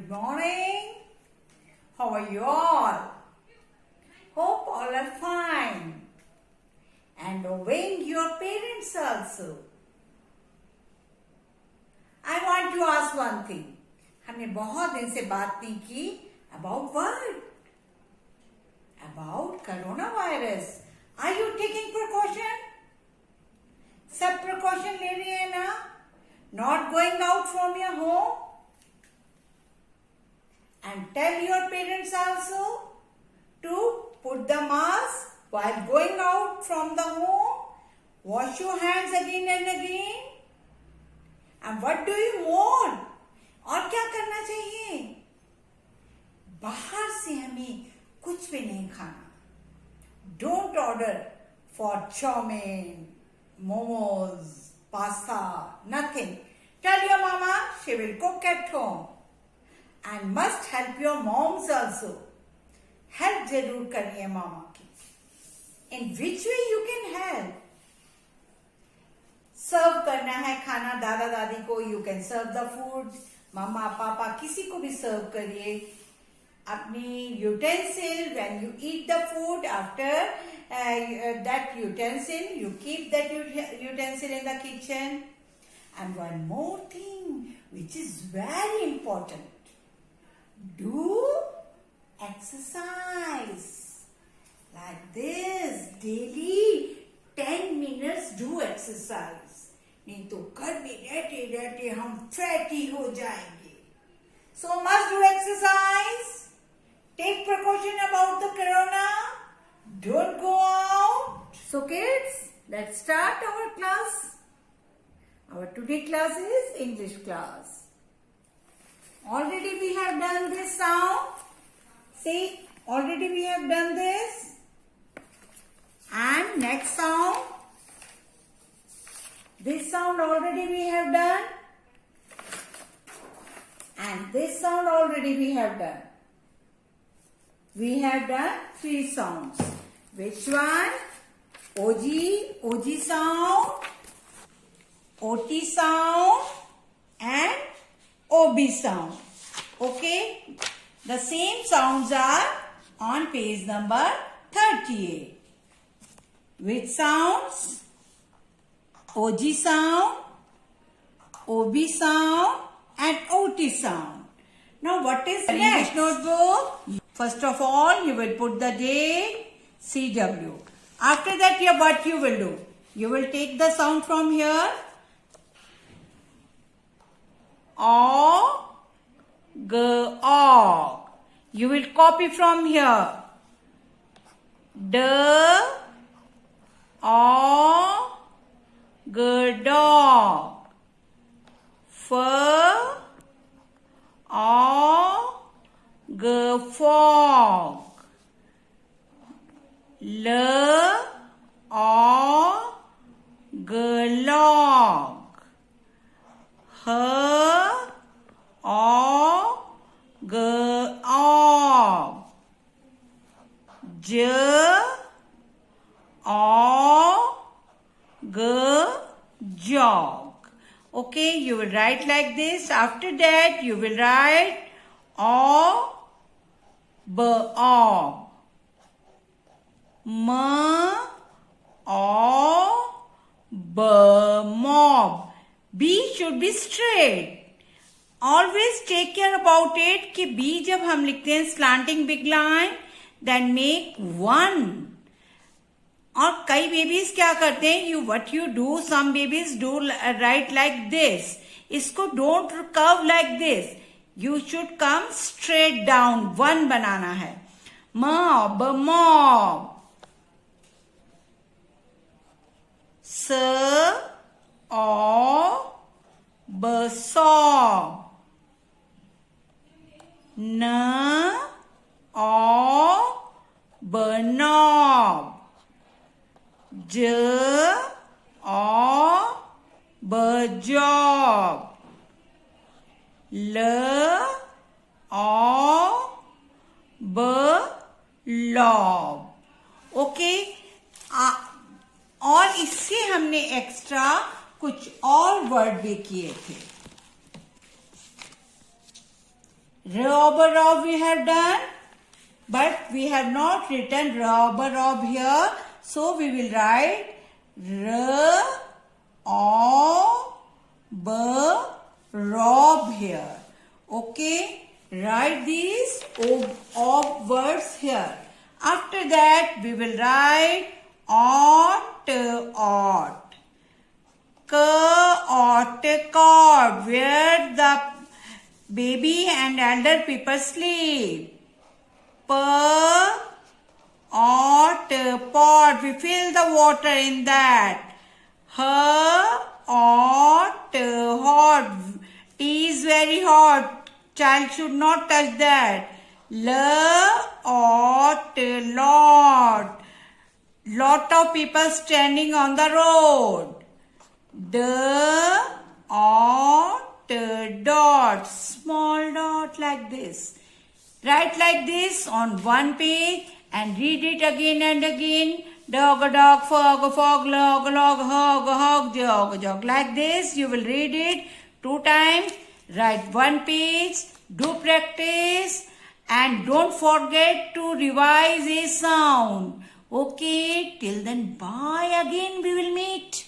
Good morning. How are you all? Hope all are fine and obeying your parents also. I want to ask one thing. हमने बहुत दिन से बात नहीं की about what? About coronavirus. Are you taking precaution? सब precaution ले रही है ना? Not going out from your home? And tell your parents also to put the mask while going out from the home. Wash your hands again and again. And what do you want? और क्या करना चाहिए? बाहर से हमें कुछ भी नहीं खाना. Don't order for chowmein, momos, pasta, nothing. Tell your mama she will cook at home. And must help your moms also. Help जरूर करिए मामा की. In which way you can help? सर्व करना है खाना दादा दादी को. You can serve the food. मामा पापा किसी को भी सर्व करिए. अपनी utensil when you eat the food, after that utensil you keep that utensil in the kitchen. And one more thing which is very important. Do exercise like this daily 10 minutes do exercise. नहीं तो घर में रहते रहते हम fatty हो जाएंगे. So must do exercise. Take precaution about the corona. Don't go out. So kids, let's start our class. Our today class is English class. Already we have done this sound. See, already we have done this. And next sound. This sound already we have done. And this sound already we have done. We have done 3 sounds. Which one? OG, OG sound, OT sound, and OB sound. Okay? The same sounds are on page number 38. Which sounds? OG sound, OB sound, and OT sound. Now what is next? Notebook. First of all, you will put the date, CW. After that, what you will do? You will take the sound from here. O, G, O. You will copy from here. D, O, G, dog. F, O, G, fog. L, O, G, log. H, O, G, og. J, O, G, jog. Okay, you will write like this. After that, you will write O, B, O. M, O, B, mob. B should be straight. Always take care about it कि B जब हम लिखते हैं slanting big line, then make 1. और कई babies क्या करते हैं? What you do? Some babies do write like this. इसको don't curve like this. You should come straight down. 1 बनाना है. Mob, mob. S, O, B, sob. N, O, B, knob. J, O, B, job. L, O, B, lob. Okay? और इससे हमने extra कुछ और word भी किए थे. Rob we have done, but we have not written rob here. So we will write rob here. Okay, write these ob words here. After that, we will write ought. Cot, where the baby and elder people sleep. Pot, we fill the water in that. Hot, tea is very hot. Child should not touch that. Lot of people standing on the road. Dot, small dot like this. Write like this on one page and read it again and again. Dog, fog, log, hog, jog. Like this, you will read it 2 times. Write one page. Do practice. And don't forget to revise a sound. Okay, till then, bye again. We will meet.